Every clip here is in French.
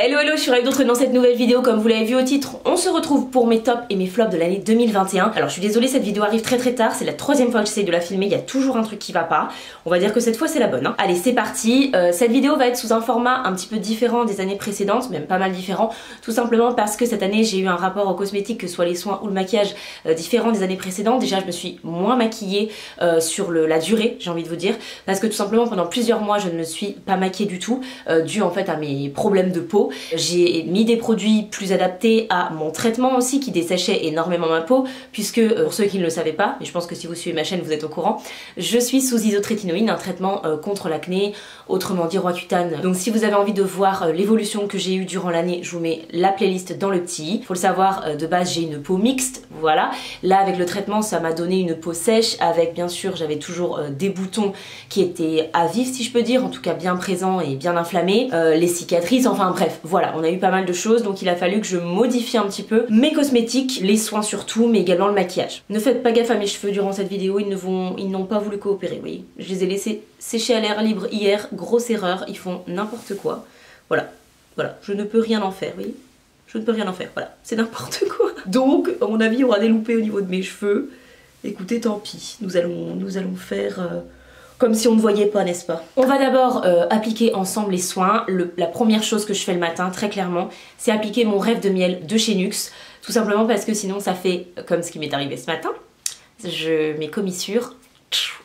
Hello hello, je suis ravie de vous retrouver dans cette nouvelle vidéo. Comme vous l'avez vu au titre, on se retrouve pour mes tops et mes flops de l'année 2021. Alors je suis désolée, cette vidéo arrive très tard, c'est la troisième fois que j'essaye de la filmer, il y a toujours un truc qui va pas. On va dire que cette fois c'est la bonne. Allez, c'est parti. Cette vidéo va être sous un format un petit peu différent des années précédentes, même pas mal différent, tout simplement parce que cette année j'ai eu un rapport aux cosmétiques, que ce soit les soins ou le maquillage, différent des années précédentes. Déjà je me suis moins maquillée sur la durée, j'ai envie de vous dire, parce que tout simplement pendant plusieurs mois je ne me suis pas maquillée du tout, dû en fait à mes problèmes de peau. J'ai mis des produits plus adaptés à mon traitement aussi, qui desséchait énormément ma peau, puisque pour ceux qui ne le savaient pas, mais je pense que si vous suivez ma chaîne vous êtes au courant, je suis sous isotrétinoïne, un traitement contre l'acné, autrement dit Roaccutane. Donc si vous avez envie de voir l'évolution que j'ai eue durant l'année, je vous mets la playlist dans le petit. Faut le savoir, de base j'ai une peau mixte, voilà. Là avec le traitement ça m'a donné une peau sèche, avec bien sûr j'avais toujours des boutons qui étaient à vif si je peux dire, en tout cas bien présents et bien inflammés, les cicatrices, enfin bref, voilà, on a eu pas mal de choses, donc il a fallu que je modifie un petit peu mes cosmétiques, les soins surtout, mais également le maquillage. Ne faites pas gaffe à mes cheveux durant cette vidéo, ils n'ont pas voulu coopérer, vous voyez. Je les ai laissés sécher à l'air libre hier, grosse erreur, ils font n'importe quoi. Voilà, voilà, je ne peux rien en faire, vous voyez. Je ne peux rien en faire, voilà, c'est n'importe quoi. Donc, à mon avis, il y aura des loupés au niveau de mes cheveux. Écoutez, tant pis, nous allons faire... comme si on ne voyait pas, n'est-ce pas? On va d'abord appliquer ensemble les soins. La première chose que je fais le matin, très clairement, c'est appliquer mon rêve de miel de chez NYX. Tout simplement parce que sinon ça fait comme ce qui m'est arrivé ce matin. Mes commissures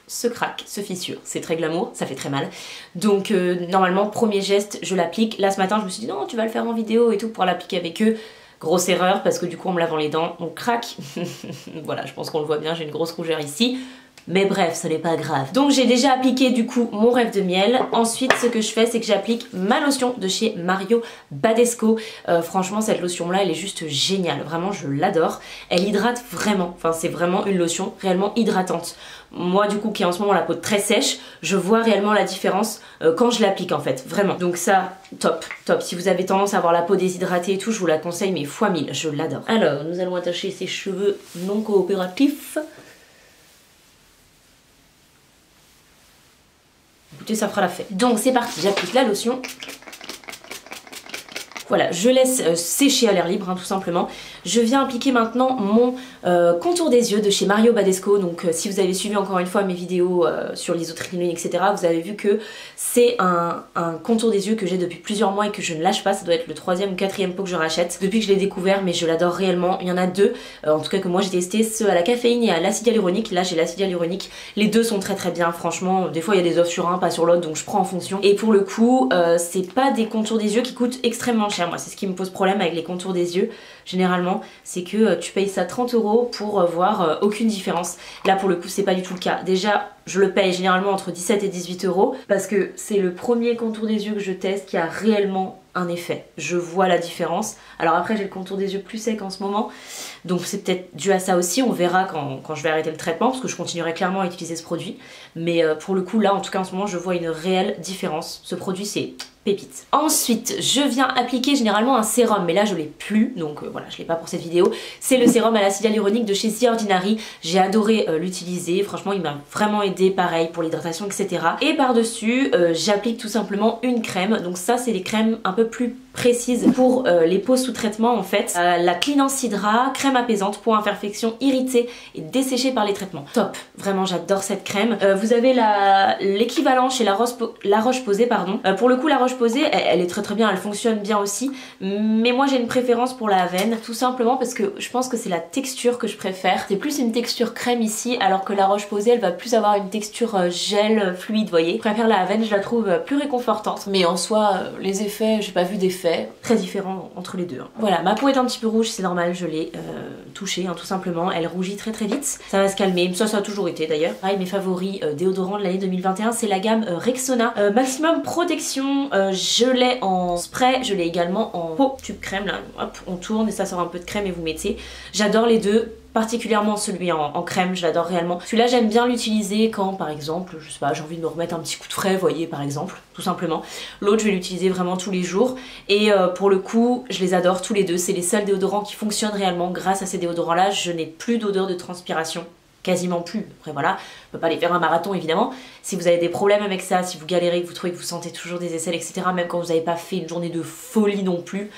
se craquent, se fissurent. C'est très glamour, ça fait très mal. Donc normalement, premier geste, je l'applique. Là ce matin, je me suis dit non, tu vas le faire en vidéo et tout pour l'appliquer avec eux. Grosse erreur parce que du coup en me lavant les dents, on craque. Voilà, je pense qu'on le voit bien, j'ai une grosse rougeur ici. Mais bref, ce n'est pas grave. Donc j'ai déjà appliqué du coup mon rêve de miel. Ensuite ce que je fais c'est que j'applique ma lotion de chez Mario Badescu. Franchement cette lotion là elle est juste géniale. Vraiment je l'adore. Elle hydrate vraiment. Enfin c'est vraiment une lotion réellement hydratante. Moi du coup qui ai en ce moment la peau très sèche, je vois réellement la différence quand je l'applique en fait. Vraiment. Donc ça top, top. Si vous avez tendance à avoir la peau déshydratée et tout, je vous la conseille mais fois 1000. Je l'adore. Alors nous allons attacher ces cheveux non coopératifs. Écoutez, ça fera l'affaire. Donc c'est parti, j'applique la lotion. Voilà, je laisse sécher à l'air libre, hein, tout simplement. Je viens appliquer maintenant mon contour des yeux de chez Mario Badescu. Donc si vous avez suivi encore une fois mes vidéos sur l'isotrétinoïne, etc., vous avez vu que c'est un contour des yeux que j'ai depuis plusieurs mois et que je ne lâche pas. Ça doit être le 3e ou 4e pot que je rachète depuis que je l'ai découvert, mais je l'adore réellement. Il y en a deux, en tout cas que moi j'ai testé, ceux à la caféine et à l'acide hyaluronique. Là j'ai l'acide hyaluronique, les deux sont très bien, franchement. Des fois il y a des offres sur un, pas sur l'autre, donc je prends en fonction. Et pour le coup, c'est pas des contours des yeux qui coûtent extrêmement cher. Moi c'est ce qui me pose problème avec les contours des yeux généralement, c'est que tu payes ça 30 € pour voir aucune différence. Là pour le coup c'est pas du tout le cas. Déjà je le paye généralement entre 17 et 18 € parce que c'est le premier contour des yeux que je teste qui a réellement un effet. Je vois la différence. Alors après j'ai le contour des yeux plus sec en ce moment, donc c'est peut-être dû à ça aussi. On verra quand je vais arrêter le traitement parce que je continuerai clairement à utiliser ce produit. Mais pour le coup là en tout cas en ce moment je vois une réelle différence. Ce produit c'est pépite. Ensuite je viens appliquer généralement un sérum, mais là je l'ai plus, donc voilà, je l'ai pas pour cette vidéo. C'est le sérum à l'acide hyaluronique de chez The Ordinary. J'ai adoré l'utiliser, franchement il m'a vraiment aidé, pareil pour l'hydratation, etc. Et par dessus j'applique tout simplement une crème. Donc ça c'est des crèmes un peu plus précises pour les peaux sous traitement en fait. La Clean Hydra, crème apaisante pour imperfections irritées et desséchées par les traitements. Top, vraiment j'adore cette crème. Vous avez l'équivalent chez La Roche-Posay, pardon. Pour le coup La Roche-Posay elle est très bien, elle fonctionne bien aussi, mais moi j'ai une préférence pour la Avène, tout simplement parce que je pense que c'est la texture que je préfère. C'est plus une texture crème ici, alors que La Roche-Posay elle va plus avoir une texture gel fluide, vous voyez. Je préfère la Avène, je la trouve plus réconfortante, mais en soi les effets, j'ai pas vu d'effets très différents entre les deux, hein. Voilà, ma peau est un petit peu rouge, c'est normal, je l'ai touchée, hein, tout simplement. Elle rougit très vite, ça va se calmer, ça a toujours été d'ailleurs. Pareil, mes favoris déodorants de l'année 2021 c'est la gamme Rexona Maximum Protection. Je l'ai en spray, je l'ai également en pot tube crème, là hop on tourne et ça sort un peu de crème et vous mettez. J'adore les deux, particulièrement celui en crème, je l'adore réellement. Celui-là j'aime bien l'utiliser quand par exemple, je sais pas, j'ai envie de me remettre un petit coup de frais, vous voyez, par exemple, tout simplement. L'autre je vais l'utiliser vraiment tous les jours et pour le coup je les adore tous les deux. C'est les seuls déodorants qui fonctionnent réellement. Grâce à ces déodorants là je n'ai plus d'odeur de transpiration quasiment plus. Après voilà, on peut pas aller faire un marathon évidemment. Si vous avez des problèmes avec ça, si vous galérez, que vous trouvez que vous sentez toujours des aisselles, etc., même quand vous n'avez pas fait une journée de folie non plus,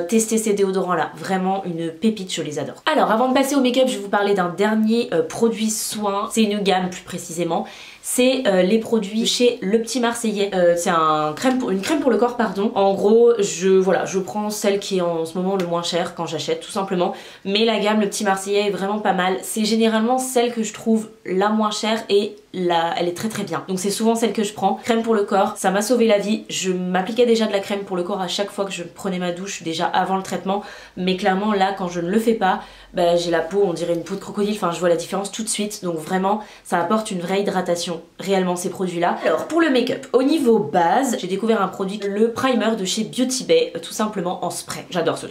testez ces déodorants là, vraiment une pépite, je les adore. Alors avant de passer au make-up, je vais vous parler d'un dernier produit soin, c'est une gamme plus précisément. C'est les produits chez Le Petit Marseillais. C'est une crème pour le corps, pardon. En gros, je prends celle qui est en ce moment le moins chère quand j'achète, tout simplement. Mais la gamme Le Petit Marseillais est vraiment pas mal. C'est généralement celle que je trouve la moins chère et elle est très très bien. Donc c'est souvent celle que je prends. Crème pour le corps, ça m'a sauvé la vie. Je m'appliquais déjà de la crème pour le corps à chaque fois que je prenais ma douche, déjà avant le traitement. Mais clairement là, quand je ne le fais pas, bah, j'ai la peau, on dirait une peau de crocodile. Enfin, je vois la différence tout de suite. Donc vraiment, ça apporte une vraie hydratation. Réellement ces produits là. Alors pour le make-up, au niveau base, j'ai découvert un produit, le primer de chez Beauty Bay, tout simplement en spray. J'adore ce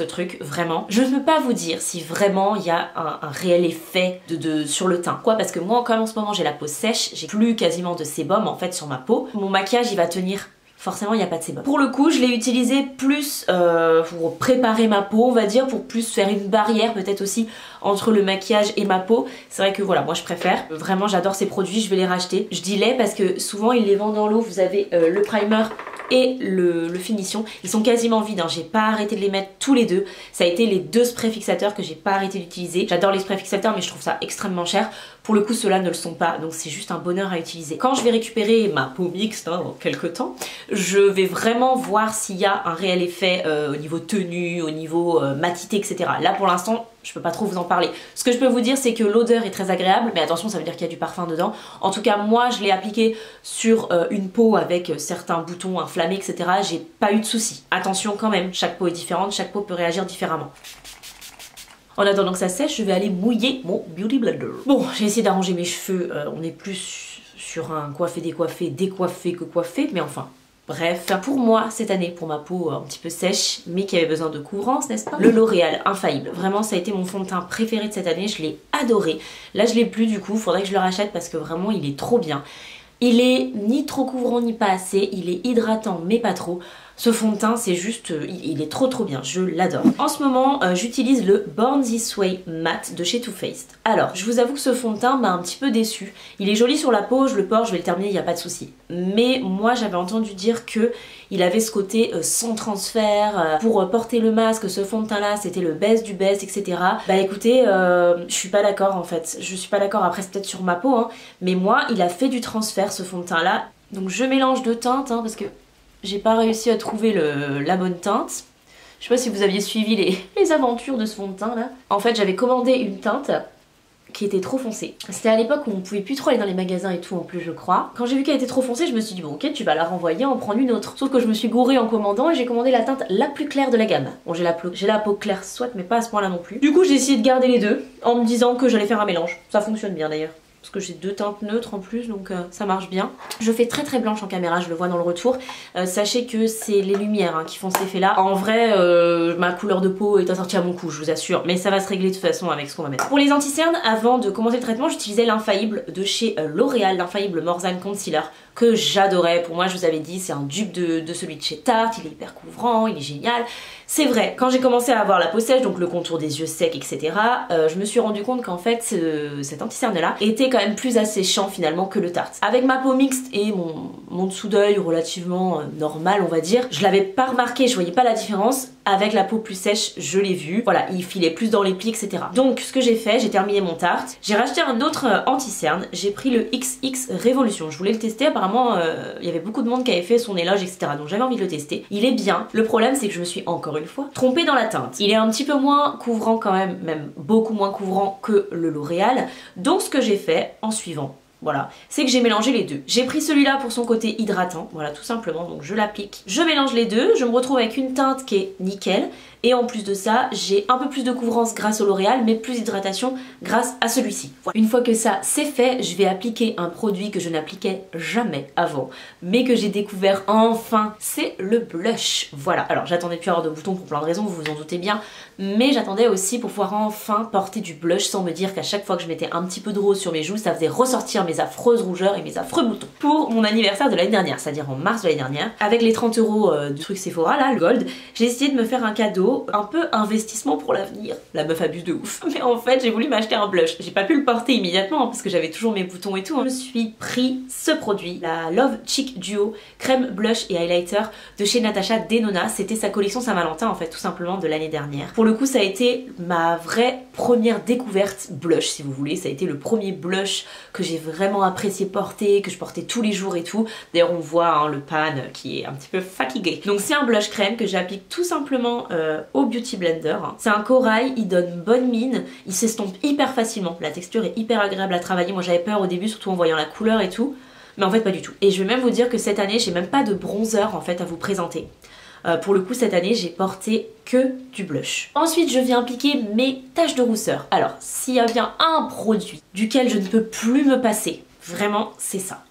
truc, vraiment. Je ne peux pas vous dire si vraiment il y a un réel effet sur le teint. Quoi, parce que moi comme en ce moment j'ai la peau sèche, j'ai plus quasiment de sébum en fait sur ma peau, mon maquillage il va tenir. Forcément il n'y a pas de sébum. Pour le coup je l'ai utilisé plus pour préparer ma peau, on va dire, pour plus faire une barrière peut-être aussi entre le maquillage et ma peau. C'est vrai que voilà, moi je préfère. Vraiment j'adore ces produits, je vais les racheter. Je dis les parce que souvent ils les vendent dans l'eau. Vous avez le primer et le finition. Ils sont quasiment vides, hein. J'ai pas arrêté de les mettre tous les deux. Ça a été les deux sprays fixateurs que j'ai pas arrêté d'utiliser. J'adore les sprays fixateurs mais je trouve ça extrêmement cher. Pour le coup ceux-là ne le sont pas, donc c'est juste un bonheur à utiliser. Quand je vais récupérer ma peau mixte dans quelques temps, je vais vraiment voir s'il y a un réel effet au niveau tenue, au niveau matité, etc. Là pour l'instant je peux pas trop vous en parler. Ce que je peux vous dire c'est que l'odeur est très agréable, mais attention ça veut dire qu'il y a du parfum dedans. En tout cas moi je l'ai appliqué sur une peau avec certains boutons inflammés, etc. J'ai pas eu de soucis. Attention quand même, chaque peau est différente, chaque peau peut réagir différemment. En attendant que ça sèche, je vais aller mouiller mon Beauty Blender. Bon, j'ai essayé d'arranger mes cheveux, on est plus sur un coiffé, décoiffé que coiffé, mais enfin... Bref, pour moi, cette année, pour ma peau un petit peu sèche, mais qui avait besoin de couvrance, n'est-ce pas? Le L'Oréal Infaillible. Vraiment, ça a été mon fond de teint préféré de cette année, je l'ai adoré. Là, je l'ai plus du coup, faudrait que je le rachète parce que vraiment, il est trop bien. Il est ni trop couvrant ni pas assez, il est hydratant mais pas trop. Ce fond de teint c'est juste, il est trop bien, je l'adore. En ce moment j'utilise le Born This Way Matte de chez Too Faced. Alors je vous avoue que ce fond de teint m'a un petit peu déçu. Il est joli sur la peau, je le porte, je vais le terminer, il n'y a pas de souci. Mais moi j'avais entendu dire que il avait ce côté sans transfert, pour porter le masque, ce fond de teint là c'était le best du best, etc. Bah écoutez, je suis pas d'accord en fait, je suis pas d'accord, après c'est peut-être sur ma peau, hein, mais moi il a fait du transfert ce fond de teint là. Donc je mélange deux teintes hein, parce que j'ai pas réussi à trouver la bonne teinte. Je sais pas si vous aviez suivi les aventures de ce fond de teint là. En fait j'avais commandé une teinte qui était trop foncée. C'était à l'époque où on pouvait plus trop aller dans les magasins et tout en plus je crois. Quand j'ai vu qu'elle était trop foncée je me suis dit bon ok tu vas la renvoyer, en prendre une autre. Sauf que je me suis gourée en commandant et j'ai commandé la teinte la plus claire de la gamme. Bon j'ai la peau claire soit mais pas à ce point là non plus. Du coup j'ai essayé de garder les deux en me disant que j'allais faire un mélange. Ça fonctionne bien d'ailleurs. Parce que j'ai deux teintes neutres en plus donc ça marche bien. Je fais très blanche en caméra, je le vois dans le retour. Sachez que c'est les lumières hein, qui font cet effet là. En vrai ma couleur de peau est assortie à mon cou je vous assure, mais ça va se régler de toute façon avec ce qu'on va mettre. Pour les anti-cernes, avant de commencer le traitement j'utilisais l'Infaillible de chez L'Oréal, l'Infaillible Morzane Concealer que j'adorais. Pour moi je vous avais dit c'est un dupe de celui de chez Tarte, il est hyper couvrant, il est génial. C'est vrai, quand j'ai commencé à avoir la peau sèche, donc le contour des yeux secs, etc., je me suis rendu compte qu'en fait, cet anti-cerne-là était quand même plus asséchant finalement que le Tarte. Avec ma peau mixte et mon dessous d'œil relativement normal, on va dire, je l'avais pas remarqué, je voyais pas la différence. Avec la peau plus sèche, je l'ai vu. Voilà, il filait plus dans les plis, etc. Donc, ce que j'ai fait, j'ai terminé mon Tarte. J'ai racheté un autre anti-cerne. J'ai pris le XX Révolution. Je voulais le tester. Apparemment, il y avait beaucoup de monde qui avait fait son éloge, etc. Donc, j'avais envie de le tester. Il est bien. Le problème, c'est que je me suis encore une fois trompée dans la teinte. Il est un petit peu moins couvrant quand même beaucoup moins couvrant que le L'Oréal. Donc, ce que j'ai fait en suivant, voilà, c'est que j'ai mélangé les deux. J'ai pris celui-là pour son côté hydratant, voilà tout simplement, donc je l'applique. Je mélange les deux, je me retrouve avec une teinte qui est nickel. Et en plus de ça, j'ai un peu plus de couvrance grâce au L'Oréal, mais plus d'hydratation grâce à celui-ci. Voilà. Une fois que ça c'est fait, je vais appliquer un produit que je n'appliquais jamais avant, mais que j'ai découvert enfin, c'est le blush. Voilà, alors j'attendais plus avoir de boutons pour plein de raisons, vous vous en doutez bien, mais j'attendais aussi pour pouvoir enfin porter du blush sans me dire qu'à chaque fois que je mettais un petit peu de rose sur mes joues, ça faisait ressortir mes affreuses rougeurs et mes affreux boutons. Pour mon anniversaire de l'année dernière, c'est-à-dire en mars de l'année dernière, avec les 30 € du truc Sephora, là, le gold, j'ai essayé de me faire un cadeau duo, un peu investissement pour l'avenir. La meuf abuse de ouf. Mais en fait j'ai voulu m'acheter un blush. J'ai pas pu le porter immédiatement parce que j'avais toujours mes boutons et tout. Je me suis pris ce produit, la Love Cheek Duo crème blush et highlighter de chez Natasha Denona. C'était sa collection Saint-Valentin en fait, tout simplement de l'année dernière. Pour le coup ça a été ma vraie première découverte blush si vous voulez. Ça a été le premier blush que j'ai vraiment apprécié porter, que je portais tous les jours et tout. D'ailleurs on voit hein, le pan qui est un petit peu fatigué. Donc c'est un blush crème que j'applique tout simplement au Beauty Blender. C'est un corail, il donne bonne mine, il s'estompe hyper facilement. La texture est hyper agréable à travailler. Moi j'avais peur au début, surtout en voyant la couleur et tout. Mais en fait pas du tout. Et je vais même vous dire que cette année j'ai même pas de bronzer en fait à vous présenter. Pour le coup cette année j'ai porté que du blush. Ensuite je viens appliquer mes taches de rousseur. Alors s'il y a bien un produit duquel je ne peux plus me passer, vraiment c'est ça.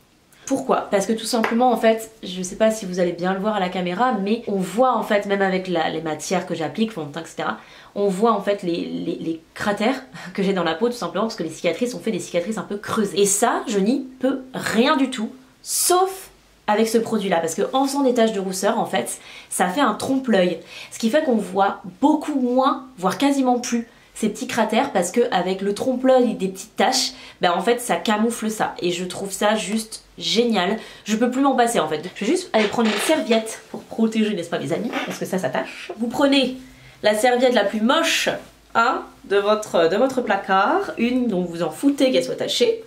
Pourquoi? Parce que tout simplement en fait, je sais pas si vous allez bien le voir à la caméra, mais on voit en fait, même avec les matières que j'applique, fond de teint, etc., on voit en fait les cratères que j'ai dans la peau tout simplement parce que les cicatrices ont fait des cicatrices un peu creusées. Et ça, je n'y peux rien du tout, sauf avec ce produit là, parce que en faisant des taches de rousseur en fait, ça fait un trompe-l'œil. Ce qui fait qu'on voit beaucoup moins, voire quasiment plus, ces petits cratères parce que avec le trompe-l'œil des petites taches, ben en fait ça camoufle ça et je trouve ça juste génial. Je peux plus m'en passer en fait. Je vais juste aller prendre une serviette pour protéger, n'est-ce pas mes amis, parce que ça tâche. Vous prenez la serviette la plus moche hein, de votre placard, une dont vous en foutez qu'elle soit tachée.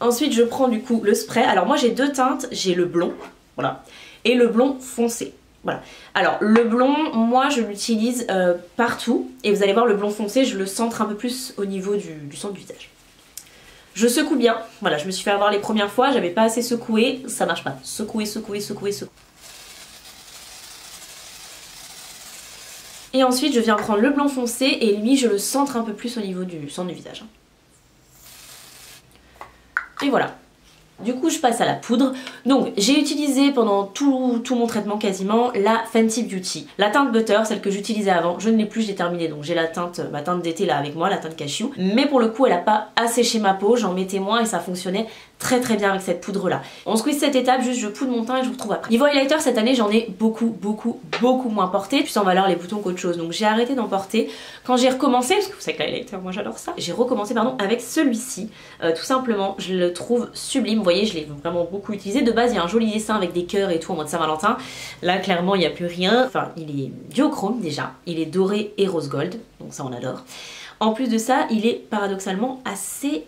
Ensuite je prends du coup le spray. Alors moi j'ai deux teintes, j'ai le blond, voilà, et le blond foncé. Voilà. Alors le blond, moi je l'utilise partout et vous allez voir le blond foncé, je le centre un peu plus au niveau du centre du visage. Je secoue bien, voilà, je me suis fait avoir les premières fois, j'avais pas assez secoué, ça marche pas. Secouer, secouer, secouer, secouer. Et ensuite je viens prendre le blond foncé et lui je le centre un peu plus au niveau du centre du visage. Et voilà. Du coup je passe à la poudre. Donc j'ai utilisé pendant tout mon traitement quasiment la Fenty Beauty. La teinte Butter, celle que j'utilisais avant, je ne l'ai plus, j'ai terminé. Donc j'ai ma teinte d'été là avec moi, la teinte Cashew. Mais pour le coup elle n'a pas asséché ma peau, j'en mettais moins et ça fonctionnait très très bien avec cette poudre là. On squeeze cette étape, juste je poudre mon teint et je vous retrouve après. Niveau highlighter cette année j'en ai beaucoup moins porté, plus en valeur les boutons qu'autre chose. Donc j'ai arrêté d'en porter. Quand j'ai recommencé, parce que vous savez que l'highlighter moi j'adore ça, j'ai recommencé pardon avec celui-ci. Tout simplement je le trouve sublime. Vous voyez je l'ai vraiment beaucoup utilisé. De base il y a un joli dessin avec des cœurs et tout en mode Saint-Valentin. Là clairement il n'y a plus rien. Enfin il est duochrome déjà, il est doré et rose gold, donc ça on adore. En plus de ça, il est paradoxalement assez,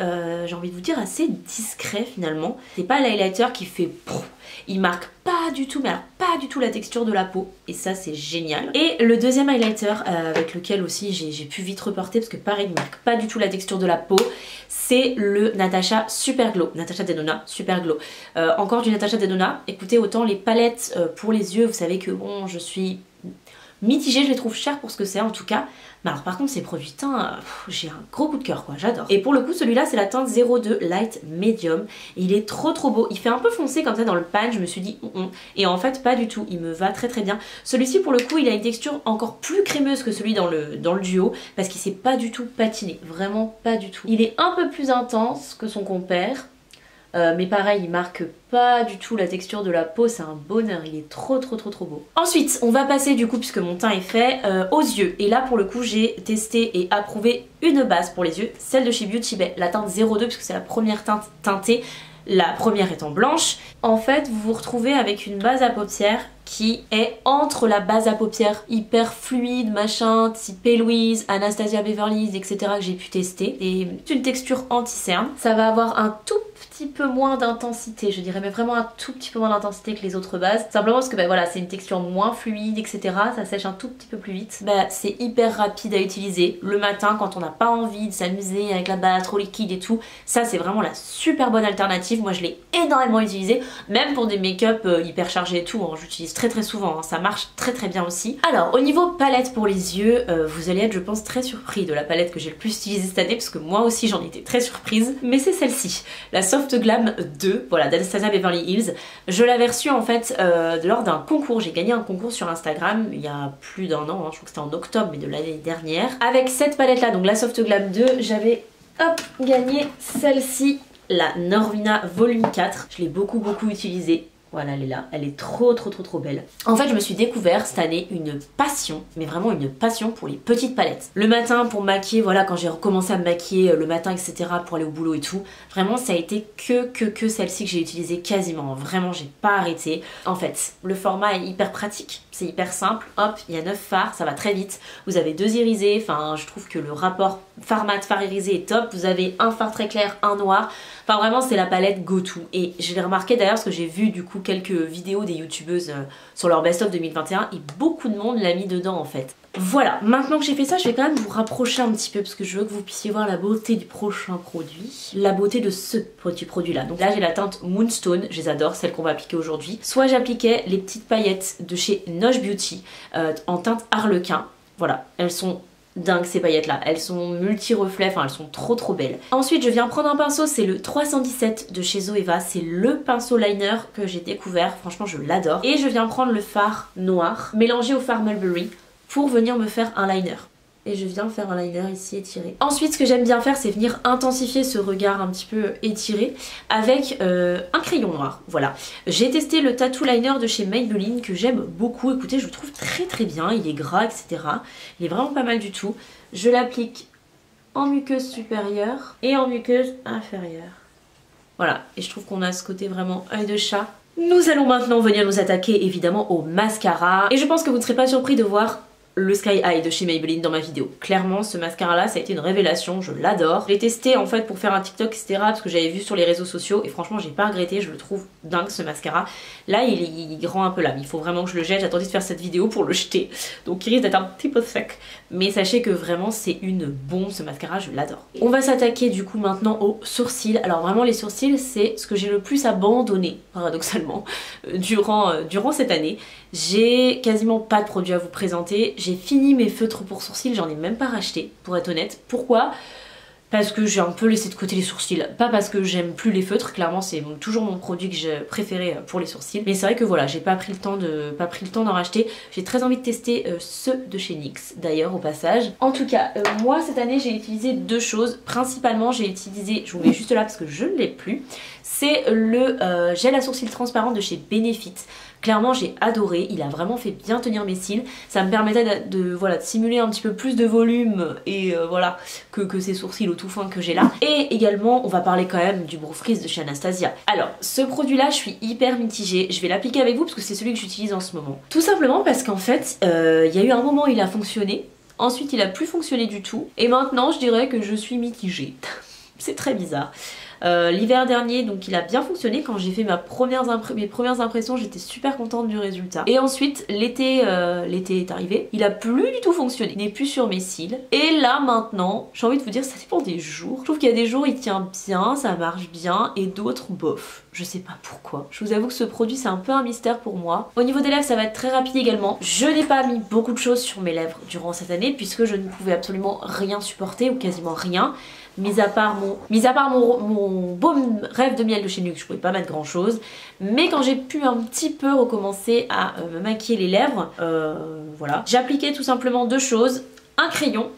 j'ai envie de vous dire, assez discret finalement. C'est pas l'highlighter qui fait pouf. Il marque pas du tout, mais alors pas du tout la texture de la peau. Et ça c'est génial. Et le deuxième highlighter avec lequel aussi j'ai pu vite reporter parce que pareil il marque pas du tout la texture de la peau. C'est le Natasha Super Glow. Natasha Denona Super Glow. Encore du Natasha Denona. Écoutez, autant les palettes pour les yeux, vous savez que bon je suis mitigée, je les trouve chères pour ce que c'est en tout cas. Mais alors par contre ces produits teints, j'ai un gros coup de cœur quoi, j'adore. Et pour le coup celui-là c'est la teinte 02 Light Medium. Et il est trop beau, il fait un peu foncé comme ça dans le pan, je me suis dit et en fait pas du tout, il me va très bien. Celui-ci pour le coup il a une texture encore plus crémeuse que celui dans le duo parce qu'il s'est pas du tout patiné, vraiment pas du tout. Il est un peu plus intense que son compère. Mais pareil il marque pas du tout la texture de la peau, c'est un bonheur, il est trop beau. Ensuite on va passer du coup puisque mon teint est fait aux yeux et là pour le coup j'ai testé et approuvé une base pour les yeux, celle de chez Beauty Bay, la teinte 02 puisque c'est la première teinte teintée, la première étant blanche. En fait vous vous retrouvez avec une base à paupières qui est entre la base à paupières hyper fluide machin type Louise, Anastasia Beverly Hills etc que j'ai pu tester et c'est une texture anti-cerne. Ça va avoir un tout petit peu moins d'intensité, je dirais, mais vraiment un tout petit peu moins d'intensité que les autres bases, simplement parce que ben voilà c'est une texture moins fluide etc, ça sèche un tout petit peu plus vite. Ben, c'est hyper rapide à utiliser le matin quand on n'a pas envie de s'amuser avec la base trop liquide et tout, ça c'est vraiment la super bonne alternative. Moi je l'ai énormément utilisé, même pour des make-up hyper chargés et tout, hein. J'utilise très souvent, hein. Ça marche très bien aussi. Alors au niveau palette pour les yeux, vous allez être je pense très surpris de la palette que j'ai le plus utilisée cette année parce que moi aussi j'en étais très surprise, mais c'est celle-ci, la Soft Glam 2, voilà, d'Anastasia Beverly Hills. Je l'avais reçue en fait lors d'un concours, j'ai gagné un concours sur Instagram il y a plus d'un an, hein. Je crois que c'était en octobre mais de l'année dernière. Avec cette palette là, donc la Soft Glam 2, j'avais gagné celle-ci, la Norvina Volume 4. Je l'ai beaucoup utilisée. Voilà, elle est là, elle est trop belle. En fait, je me suis découvert cette année une passion, mais vraiment une passion pour les petites palettes. Le matin pour me maquiller, voilà, quand j'ai recommencé à me maquiller le matin, etc. pour aller au boulot et tout, vraiment ça a été que celle-ci que j'ai utilisée quasiment. Vraiment, j'ai pas arrêté. En fait, le format est hyper pratique, c'est hyper simple. Hop, il y a 9 fards, ça va très vite. Vous avez 2 irisés, enfin, je trouve que le rapport fard mat, fard irisé est top. Vous avez un fard très clair, un noir. Enfin vraiment c'est la palette go to et je l'ai remarqué d'ailleurs parce que j'ai vu du coup quelques vidéos des youtubeuses sur leur best-of 2021 et beaucoup de monde l'a mis dedans en fait. Voilà, maintenant que j'ai fait ça, je vais quand même vous rapprocher un petit peu parce que je veux que vous puissiez voir la beauté du prochain produit. La beauté de ce petit produit là. Donc là j'ai la teinte Moonstone, je les adore, celle qu'on va appliquer aujourd'hui. Soit j'appliquais les petites paillettes de chez Noche Beauty en teinte Harlequin. Voilà, elles sont dingue ces paillettes là, elles sont multi-reflets, enfin elles sont trop belles. Ensuite je viens prendre un pinceau, c'est le 317 de chez Zoeva, c'est le pinceau liner que j'ai découvert, franchement je l'adore. Et je viens prendre le fard noir, mélangé au fard Mulberry, pour venir me faire un liner. Et je viens faire un liner ici étiré. Ensuite ce que j'aime bien faire c'est venir intensifier ce regard un petit peu étiré avec un crayon noir. Voilà. J'ai testé le Tattoo Liner de chez Maybelline que j'aime beaucoup. Écoutez je le trouve très bien, il est gras etc. Il est vraiment pas mal du tout. Je l'applique en muqueuse supérieure et en muqueuse inférieure. Voilà. Et je trouve qu'on a ce côté vraiment œil de chat. Nous allons maintenant venir nous attaquer évidemment au mascara. Et je pense que vous ne serez pas surpris de voir le Sky High de chez Maybelline dans ma vidéo. Clairement ce mascara là ça a été une révélation, je l'adore. Je l'ai testé en fait pour faire un TikTok etc parce que j'avais vu sur les réseaux sociaux et franchement j'ai pas regretté, je le trouve dingue ce mascara. Là il rend un peu là, mais il faut vraiment que je le jette, j'attendais de faire cette vidéo pour le jeter. Donc il risque d'être un petit peu sec. Mais sachez que vraiment c'est une bombe ce mascara, je l'adore. On va s'attaquer du coup maintenant aux sourcils. Alors vraiment les sourcils c'est ce que j'ai le plus abandonné paradoxalement durant cette année. J'ai quasiment pas de produits à vous présenter. J'ai fini mes feutres pour sourcils, j'en ai même pas racheté pour être honnête. Pourquoi ? Parce que j'ai un peu laissé de côté les sourcils. Pas parce que j'aime plus les feutres, clairement c'est toujours mon produit que j'ai préféré pour les sourcils. Mais c'est vrai que voilà, j'ai pas pris le temps d'en racheter. J'ai très envie de tester ceux de chez NYX d'ailleurs au passage. En tout cas, moi cette année j'ai utilisé deux choses. Principalement j'ai utilisé, je vous mets juste là parce que je ne l'ai plus, c'est le gel à sourcils transparent de chez Benefit. Clairement j'ai adoré, il a vraiment fait bien tenir mes cils. Ça me permettait de simuler un petit peu plus de volume et voilà que ces sourcils au tout fin que j'ai là. Et également on va parler quand même du Brow Freeze de chez Anastasia. Alors ce produit là je suis hyper mitigée, je vais l'appliquer avec vous parce que c'est celui que j'utilise en ce moment. Tout simplement parce qu'en fait il y a eu un moment où il a fonctionné, ensuite il a plus fonctionné du tout et maintenant je dirais que je suis mitigée. C'est très bizarre. L'hiver dernier donc il a bien fonctionné, quand j'ai fait mes premières impressions j'étais super contente du résultat. Et ensuite l'été est arrivé, il a plus du tout fonctionné, il n'est plus sur mes cils. Et là maintenant j'ai envie de vous dire ça dépend des jours. Je trouve qu'il y a des jours il tient bien, ça marche bien et d'autres bof. Je sais pas pourquoi. Je vous avoue que ce produit c'est un peu un mystère pour moi. Au niveau des lèvres ça va être très rapide également. Je n'ai pas mis beaucoup de choses sur mes lèvres durant cette année puisque je ne pouvais absolument rien supporter ou quasiment rien. Mis à part mon baume rêve de miel de chez NYX, je pouvais pas mettre grand chose. Mais quand j'ai pu un petit peu recommencer à me maquiller les lèvres, voilà, j'appliquais tout simplement deux choses, un crayon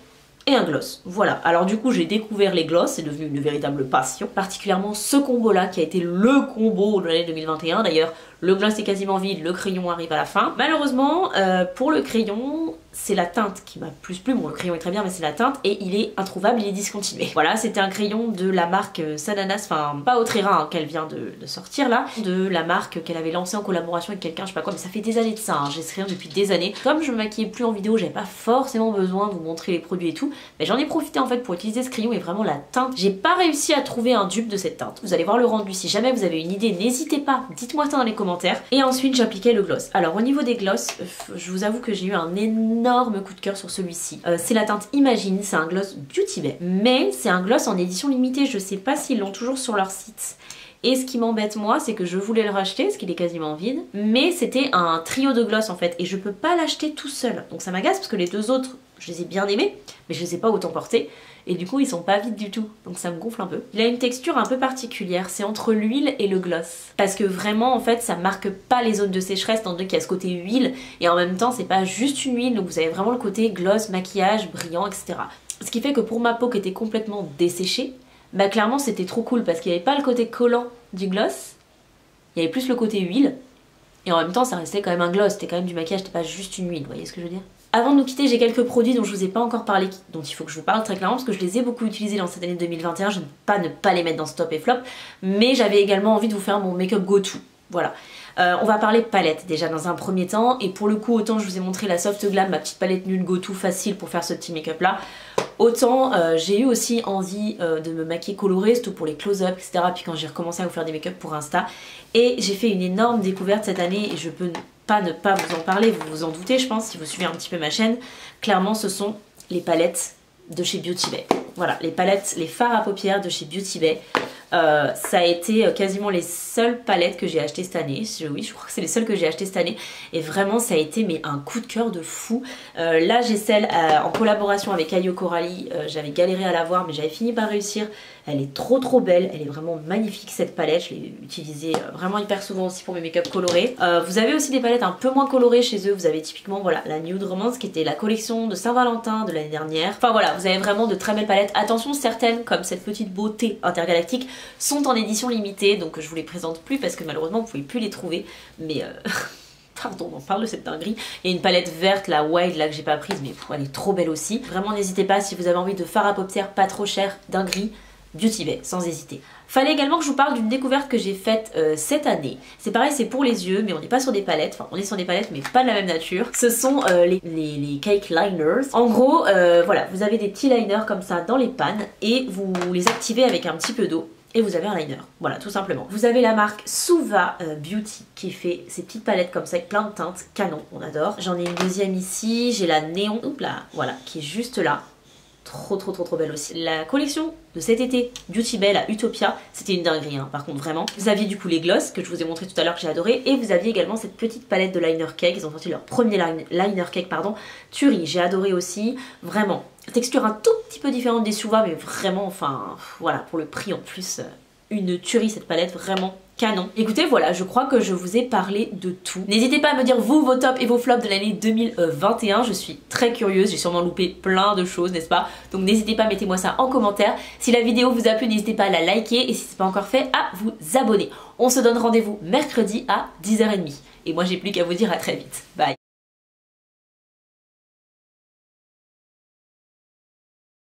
et un gloss. Voilà, alors du coup j'ai découvert les gloss, c'est devenu une véritable passion. Particulièrement ce combo là qui a été le combo de l'année 2021. D'ailleurs le gloss est quasiment vide, le crayon arrive à la fin. Malheureusement pour le crayon c'est la teinte qui m'a plus plu. Bon le crayon est très bien mais c'est la teinte et il est introuvable, il est discontinué. Voilà, c'était un crayon de la marque Sananas, enfin pas Autrera hein, qu'elle vient de sortir là, de la marque qu'elle avait lancée en collaboration avec quelqu'un, je sais pas quoi, mais ça fait des années de ça, hein. J'ai ce crayon depuis des années. Comme je me maquillais plus en vidéo, j'avais pas forcément besoin de vous montrer les produits et tout, mais j'en ai profité en fait pour utiliser ce crayon et vraiment la teinte. J'ai pas réussi à trouver un dupe de cette teinte. Vous allez voir le rendu, si jamais vous avez une idée, n'hésitez pas, dites-moi ça dans les commentaires. Et ensuite j'appliquais le gloss. Alors au niveau des gloss, je vous avoue que j'ai eu un énorme coup de cœur sur celui-ci. C'est la teinte Imagine, c'est un gloss Beauty Bay, mais c'est un gloss en édition limitée, je sais pas s'ils l'ont toujours sur leur site. Et ce qui m'embête moi, c'est que je voulais le racheter, parce qu'il est quasiment vide, mais c'était un trio de gloss en fait, et je peux pas l'acheter tout seul. Donc ça m'agace parce que les deux autres, je les ai bien aimés, mais je les ai pas autant portés. Et du coup ils sont pas vides du tout, donc ça me gonfle un peu. Il a une texture un peu particulière, c'est entre l'huile et le gloss. Parce que vraiment en fait ça marque pas les zones de sécheresse, tandis qu'il y a ce côté huile, et en même temps c'est pas juste une huile, donc vous avez vraiment le côté gloss, maquillage, brillant, etc. Ce qui fait que pour ma peau qui était complètement desséchée, bah clairement c'était trop cool parce qu'il n'y avait pas le côté collant du gloss, il y avait plus le côté huile. Et en même temps ça restait quand même un gloss, c'était quand même du maquillage, c'était pas juste une huile, vous voyez ce que je veux dire? Avant de nous quitter, j'ai quelques produits dont je vous ai pas encore parlé, dont il faut que je vous parle très clairement parce que je les ai beaucoup utilisés dans cette année 2021, je ne peux ne pas les mettre dans ce top et flop, mais j'avais également envie de vous faire mon make-up go-to, voilà. On va parler palette déjà dans un premier temps, et pour le coup autant je vous ai montré la Soft Glam, ma petite palette nulle go-to facile pour faire ce petit make-up là, autant j'ai eu aussi envie de me maquiller coloré, surtout pour les close-up, etc. Puis quand j'ai recommencé à vous faire des make-up pour Insta, et j'ai fait une énorme découverte cette année et je peux pas ne pas vous en parler, vous vous en doutez je pense si vous suivez un petit peu ma chaîne. Clairement ce sont les palettes de chez Beauty Bay. Voilà, les palettes, les fards à paupières de chez Beauty Bay. Ça a été quasiment les seules palettes que j'ai achetées cette année. Oui, je crois que c'est les seules que j'ai achetées cette année. Et vraiment, ça a été mais un coup de cœur de fou. Là, j'ai celle en collaboration avec Ayo Coralie. J'avais galéré à l'avoir, mais j'avais fini par réussir. Elle est trop belle. Elle est vraiment magnifique cette palette. Je l'ai utilisée vraiment hyper souvent aussi pour mes make-up colorés. Vous avez aussi des palettes un peu moins colorées chez eux. Vous avez typiquement voilà, la Nude Romance qui était la collection de Saint-Valentin de l'année dernière. Enfin voilà, vous avez vraiment de très belles palettes. Attention, certaines, comme cette petite beauté intergalactique, sont en édition limitée, donc je vous les présente plus parce que malheureusement vous pouvez plus les trouver, mais pardon, on parle de cette dinguerie. Il y a une palette verte, la Wild, là que j'ai pas prise, mais elle est trop belle aussi. Vraiment n'hésitez pas si vous avez envie de fard à paupières pas trop cher, dinguerie, Beauty Bay, sans hésiter. Fallait également que je vous parle d'une découverte que j'ai faite cette année. C'est pareil, c'est pour les yeux, mais on n'est pas sur des palettes. Enfin, on est sur des palettes, mais pas de la même nature. Ce sont les cake liners. En gros, voilà, vous avez des petits liners comme ça dans les pannes et vous les activez avec un petit peu d'eau. Et vous avez un liner, voilà tout simplement. Vous avez la marque Suva Beauty qui fait ces petites palettes comme ça avec plein de teintes, canon, on adore. J'en ai une deuxième ici, j'ai la néon, oups là, voilà, qui est juste là. Trop belle aussi. La collection de cet été, Beauty Bay, la Utopia, c'était une dinguerie hein, par contre vraiment. Vous aviez du coup les gloss que je vous ai montré tout à l'heure que j'ai adoré, et vous aviez également cette petite palette de liner cake, ils ont sorti leur premier liner cake pardon, Turi, j'ai adoré aussi, vraiment. Texture un tout petit peu différente des Suva, mais vraiment, enfin, voilà, pour le prix en plus, une tuerie cette palette, vraiment canon. Écoutez, voilà, je crois que je vous ai parlé de tout. N'hésitez pas à me dire vous, vos tops et vos flops de l'année 2021, je suis très curieuse, j'ai sûrement loupé plein de choses, n'est-ce pas? Donc n'hésitez pas, mettez-moi ça en commentaire. Si la vidéo vous a plu, n'hésitez pas à la liker, et si c'est pas encore fait, à vous abonner. On se donne rendez-vous mercredi à 10h30. Et moi j'ai plus qu'à vous dire à très vite. Bye!